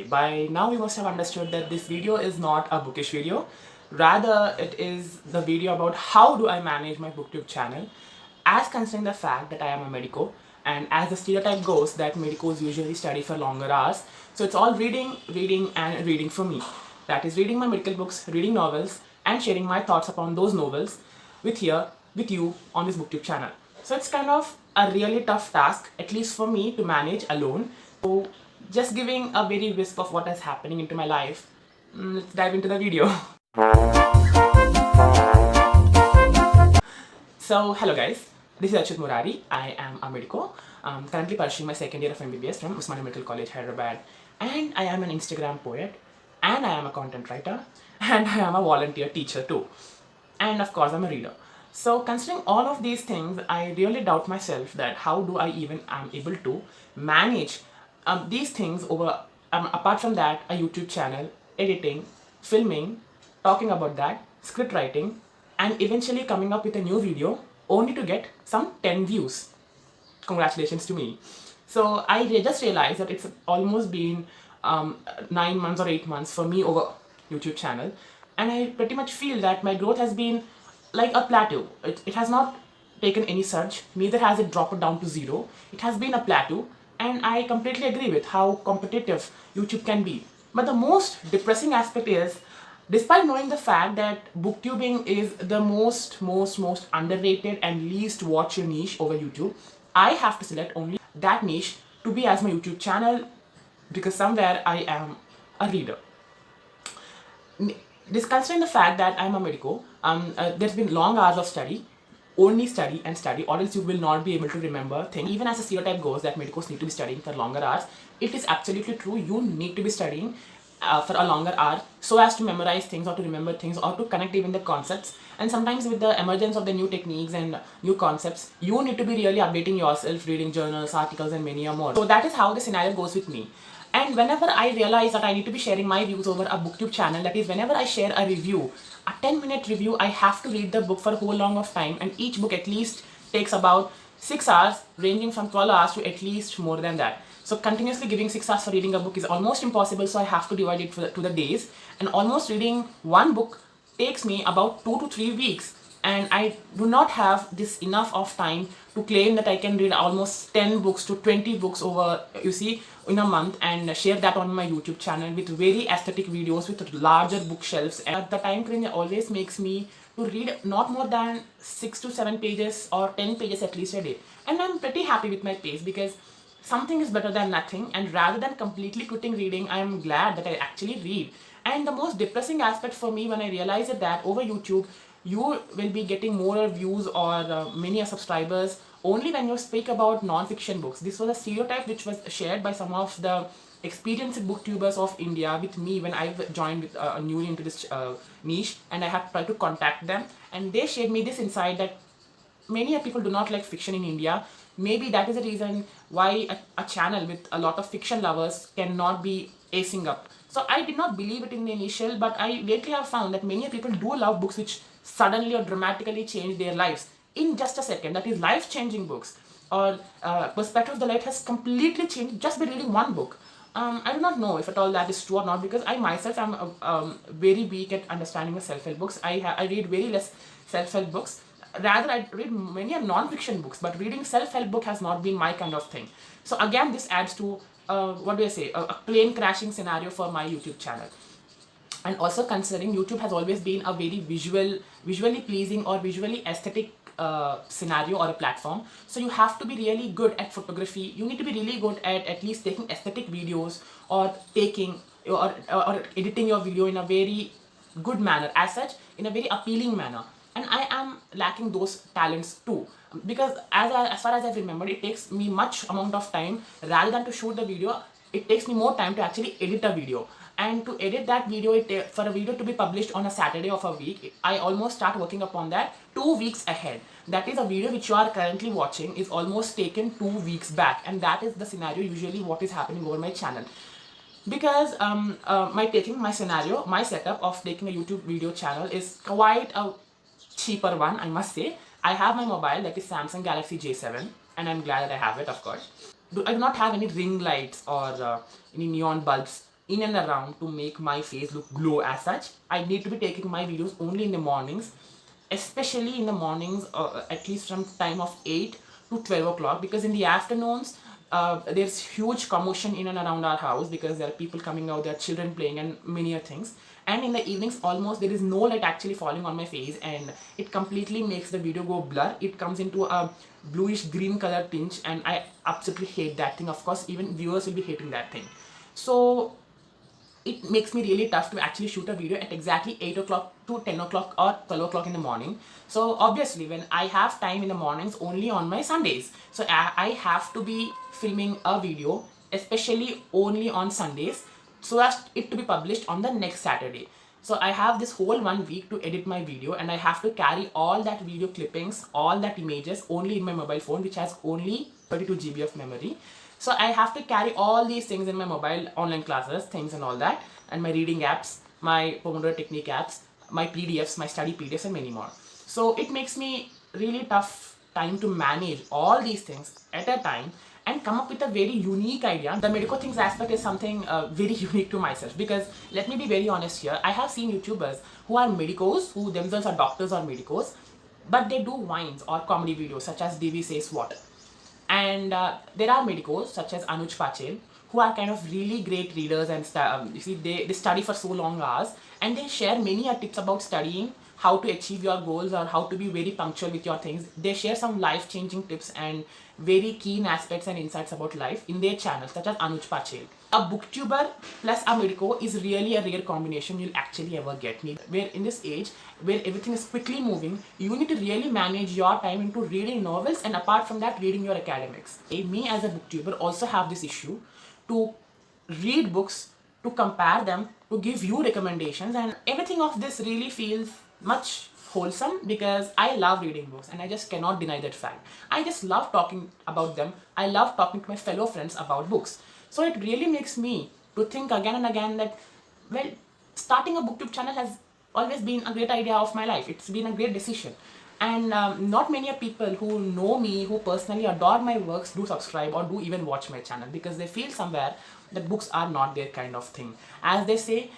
Okay, by now you must have understood that this video is not a bookish video. Rather, it is the video about how do I manage my booktube channel, as considering the fact that I am a medico, and as the stereotype goes that medicos usually study for longer hours. So it's all reading, reading and reading for me. That is reading my medical books, reading novels and sharing my thoughts upon those novels with you on this booktube channel. So it's kind of a really tough task, at least for me, to manage alone. So just giving a very wisp of what is happening into my life. Let's dive into the video. So hello guys, this is Achyut Murari. I am a medico. Currently pursuing my second year of MBBS from Usmania Medical College, Hyderabad. And I am an Instagram poet, and I am a content writer, and I am a volunteer teacher too. And of course I'm a reader. So considering all of these things, I really doubt myself that how do I even am able to manage these things over, apart from that, a YouTube channel, editing, filming, talking about that, script writing, and eventually coming up with a new video only to get some 10 views. Congratulations to me. So I just realized that it's almost been 9 months or 8 months for me over YouTube channel, and I pretty much feel that my growth has been like a plateau. It has not taken any surge, neither has it dropped down to zero. It has been a plateau, and I completely agree with how competitive YouTube can be. But the most depressing aspect is, despite knowing the fact that booktubing is the most underrated and least watched niche over YouTube, I have to select only that niche to be as my YouTube channel, because somewhere I am a reader. Considering the fact that I'm a medico, there's been long hours of study, only study and study, or else you will not be able to remember things. Even as a stereotype goes that medicos need to be studying for longer hours, it is absolutely true. You need to be studying for a longer hour so as to memorize things or to remember things or to connect even the concepts. And sometimes with the emergence of the new techniques and new concepts, you need to be really updating yourself, reading journals, articles and many more. So that is how the scenario goes with me. And whenever I realize that I need to be sharing my views over a booktube channel, that is whenever I share a review, a 10-minute review, I have to read the book for a whole long of time, and each book at least takes about 6 hours, ranging from 12 hours to at least more than that. So continuously giving 6 hours for reading a book is almost impossible, so I have to divide it to the days, and almost reading one book takes me about 2 to 3 weeks, and I do not have this enough of time to claim that I can read almost 10 books to 20 books over, in a month, and share that on my YouTube channel with very aesthetic videos with larger bookshelves. And the time crunch always makes me to read not more than 6 to 7 pages or 10 pages at least a day. And I'm pretty happy with my pace, because something is better than nothing, and rather than completely quitting reading, I am glad that I actually read. And the most depressing aspect for me when I realized that over YouTube, you will be getting more views or many subscribers only when you speak about non-fiction books. This was a stereotype which was shared by some of the experienced booktubers of India with me when I joined with newly into this niche, and I have tried to contact them, and they shared me this insight that many people do not like fiction in India. Maybe that is the reason why a channel with a lot of fiction lovers cannot be acing up. So I did not believe it in the initial, but I lately have found that many people do love books which suddenly or dramatically change their lives in just a second. That is life-changing books, or Perspective of the Light has completely changed just by reading one book. I do not know if at all that is true or not, because I myself am very weak at understanding the self-help books. I read very less self-help books. Rather, I read many non-fiction books, but reading self-help book has not been my kind of thing. So again, this adds to a plane crashing scenario for my YouTube channel. And also considering YouTube has always been a very visually pleasing or visually aesthetic scenario or a platform. So you have to be really good at photography. You need to be really good at least taking aesthetic videos, or or editing your video in a very good manner, as such, in a very appealing manner. And I am lacking those talents too, because as far as I remember, it takes me much amount of time. Rather than to shoot the video, it takes me more time to actually edit a video. And to edit that video, for a video to be published on a Saturday of a week, I almost start working upon that 2 weeks ahead. That is, a video which you are currently watching is almost taken 2 weeks back, and that is the scenario usually what is happening over my channel. Because my setup of taking a YouTube video channel is quite a cheaper one, I must say. I have my mobile, that is Samsung Galaxy J7, and I'm glad that I have it, of course. I do not have any ring lights or any neon bulbs in and around to make my face look glow as such, I need to be taking my videos only in the mornings, especially in the mornings, at least from time of 8 to 12 o'clock, because in the afternoons there's huge commotion in and around our house because there are people coming out, there are children playing and many other things. And in the evenings almost there is no light actually falling on my face, and it completely makes the video go blur. It comes into a bluish green color tinge, and I absolutely hate that thing. Of course even viewers will be hating that thing. So it makes me really tough to actually shoot a video at exactly 8 o'clock to 10 o'clock or 12 o'clock in the morning. So obviously when I have time in the mornings only on my Sundays, so I have to be filming a video especially only on Sundays so as it to be published on the next Saturday. So I have this whole 1 week to edit my video, and I have to carry all that video clippings, all that images only in my mobile phone, which has only 32 GB of memory. So I have to carry all these things in my mobile, online classes, things and all that, and my reading apps, my Pomodoro Technique apps, my PDFs, my study PDFs and many more. So it makes me really tough time to manage all these things at a time and come up with a very unique idea. The Medico Things aspect is something very unique to myself, because let me be very honest here, I have seen YouTubers who are medicos, who themselves are doctors or medicos, but they do wines or comedy videos such as Devi Says Water. And there are medicos such as Anuj Patel who are kind of really great readers, and you see they study for so long hours, and they share many tips about studying, how to achieve your goals or how to be very punctual with your things. They share some life-changing tips and very keen aspects and insights about life in their channel, such as Anuj Patel. A booktuber plus a medico is really a rare combination you'll actually ever get. Where in this age, where everything is quickly moving, you need to really manage your time into reading novels and apart from that, reading your academics. Me as a booktuber also have this issue to read books, to compare them, to give you recommendations, and everything of this really feels much wholesome because I love reading books and I just cannot deny that fact. I just love talking about them. I love talking to my fellow friends about books. So it really makes me to think again and again that, well, starting a booktube channel has always been a great idea of my life. It's been a great decision. And not many people who know me, who personally adore my works, do subscribe or do even watch my channel, because they feel somewhere that books are not their kind of thing. As they say,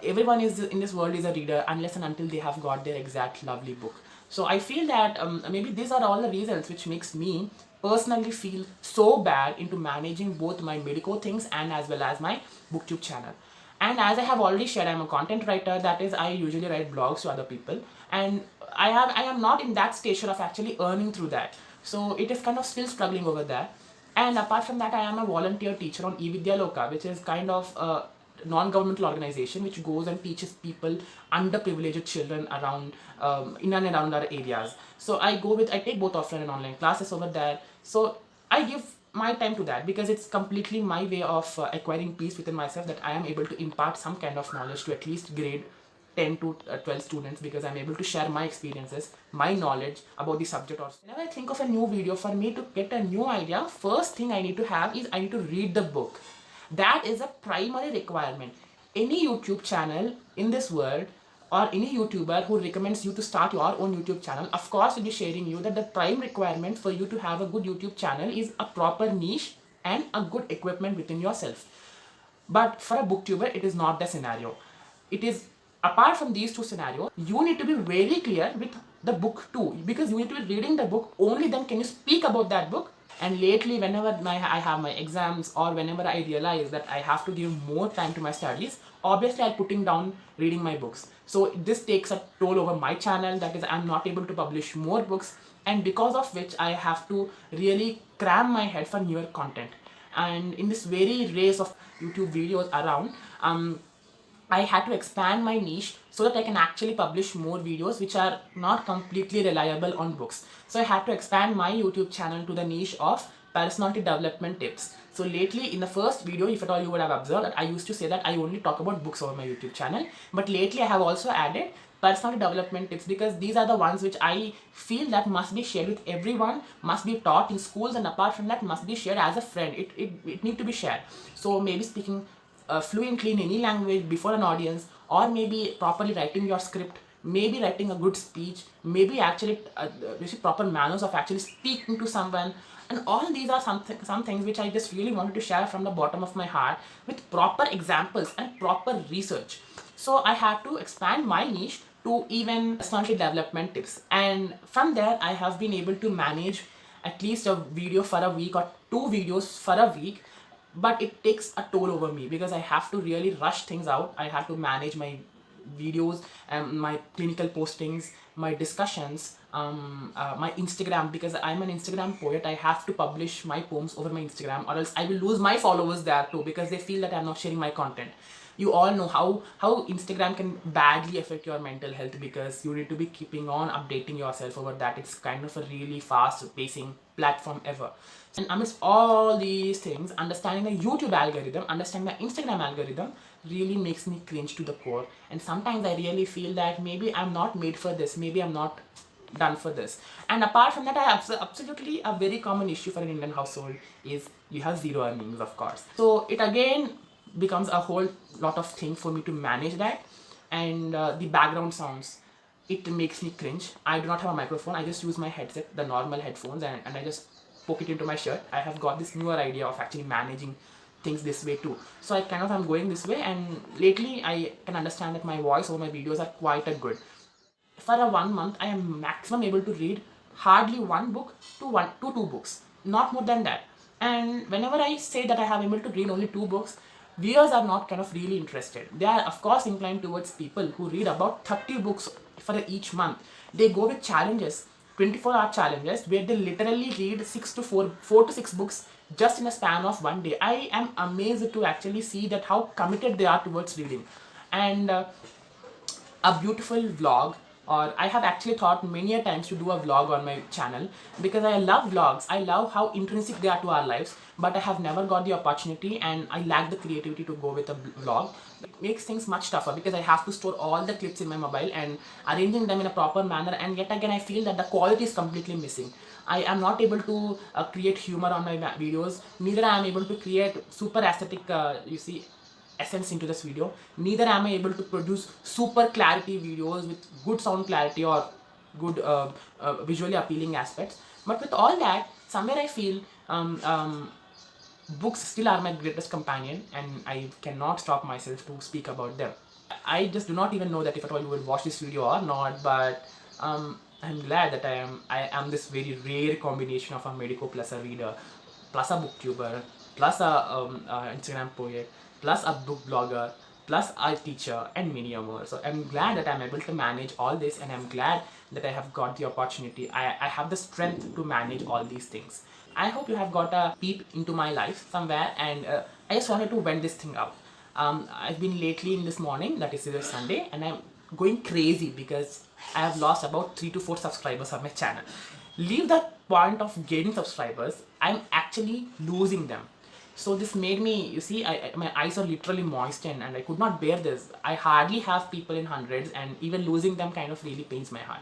everyone is in this world is a reader unless and until they have got their exact lovely book. So I feel that maybe these are all the reasons which makes me personally feel so bad into managing both my medico things and as well as my booktube channel. And as I have already shared, I'm a content writer. That is, I usually write blogs to other people, and I am not in that station of actually earning through that. So it is kind of still struggling over there. And apart from that, I am a volunteer teacher on eVidya Loka, which is kind of a non-governmental organization which goes and teaches people, underprivileged children around in and around our areas. So I take both offline and online classes over there. So I give my time to that because it's completely my way of acquiring peace within myself, that I am able to impart some kind of knowledge to at least grade 10 to 12 students, because I'm able to share my experiences, my knowledge about the subject. Or whenever I think of a new video, for me to get a new idea, first thing I need to have is I need to read the book. That is a primary requirement. Any YouTube channel in this world or any YouTuber who recommends you to start your own YouTube channel, of course will be sharing you that the prime requirement for you to have a good YouTube channel is a proper niche and a good equipment within yourself. But for a booktuber, it is not the scenario. It is, apart from these two scenarios, you need to be very clear with the book too, because you need to be reading the book, only then can you speak about that book. And lately, whenever I have my exams or whenever I realize that I have to give more time to my studies, obviously I'm putting down reading my books. So this takes a toll over my channel, that is, I'm not able to publish more books, and because of which I have to really cram my head for newer content. And in this very race of YouTube videos around, I had to expand my niche so that I can actually publish more videos which are not completely reliable on books. So I had to expand my YouTube channel to the niche of personality development tips. So lately in the first video, if at all you would have observed, that I used to say that I only talk about books over my YouTube channel. But lately I have also added personality development tips, because these are the ones which I feel that must be shared with everyone, must be taught in schools, and apart from that must be shared as a friend. It need to be shared. So maybe speaking fluently in any language before an audience, or maybe properly writing your script maybe writing a good speech, maybe actually you see proper manners of actually speaking to someone. And all these are some things which I just really wanted to share from the bottom of my heart with proper examples and proper research. So I had to expand my niche to even personality development tips. And from there, I have been able to manage at least a video for a week or two videos for a week. But it takes a toll over me because I have to really rush things out. I have to manage my videos and my clinical postings, my discussions, my Instagram, because I'm an Instagram poet. I have to publish my poems over my Instagram, or else I will lose my followers there too because they feel that I'm not sharing my content. You all know how Instagram can badly affect your mental health because you need to be keeping on updating yourself over that. It's kind of a really fast pacing platform ever. And amidst all these things, understanding the YouTube algorithm, understanding the Instagram algorithm really makes me cringe to the core. And sometimes I really feel that maybe I'm not made for this, maybe I'm not done for this. And apart from that, I absolutely a very common issue for an Indian household is you have zero earnings, of course. So it again becomes a whole lot of thing for me to manage that. And the background sounds, it makes me cringe. I do not have a microphone. I just use my headset, the normal headphones, and I just poke it into my shirt. I have got this newer idea of actually managing things this way too. So I'm going this way, and lately I can understand that my voice over my videos are quite a good. For a 1 month, I am maximum able to read hardly one to two books, not more than that. And whenever I say that I have able to read only two books, viewers are not kind of really interested. They are of course inclined towards people who read about 30 books for each month. They go with challenges, 24-hour challenges, where they literally read 4 to 6 books just in a span of one day. I am amazed to actually see that how committed they are towards reading. And a beautiful vlog, or I have actually thought many a times to do a vlog on my channel because I love vlogs. I love how intrinsic they are to our lives, but I have never got the opportunity and I lack the creativity to go with a vlog. It makes things much tougher because I have to store all the clips in my mobile and arranging them in a proper manner, and yet again I feel that the quality is completely missing. I am not able to create humor on my videos, neither I am able to create super aesthetic essence into this video. Neither am I able to produce super clarity videos with good sound clarity or good visually appealing aspects. But with all that, somewhere I feel books still are my greatest companion, and I cannot stop myself to speak about them. I just do not even know that if at all you will watch this video or not, but I'm glad that I am this very rare combination of a medico plus a reader, plus a booktuber, plus a Instagram poet, plus a book blogger, plus a teacher, and many more. So I'm glad that I'm able to manage all this, and I'm glad that I have got the opportunity. I have the strength to manage all these things. I hope you have got a peep into my life somewhere, and I just wanted to vent this thing out. I've been lately in this morning, that is this Sunday, and I'm going crazy because I have lost about 3 to 4 subscribers on my channel. Leave that point of gaining subscribers, I'm actually losing them. So this made me, you see, my eyes are literally moistened and I could not bear this. I hardly have people in hundreds, and even losing them kind of really pains my heart.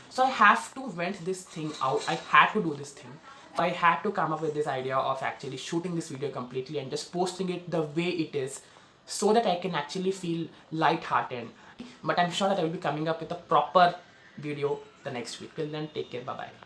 So I have to vent this thing out. I had to do this thing. I had to come up with this idea of actually shooting this video completely and just posting it the way it is so that I can actually feel light-hearted. But I'm sure that I will be coming up with a proper video the next week. Till then, take care. Bye-bye.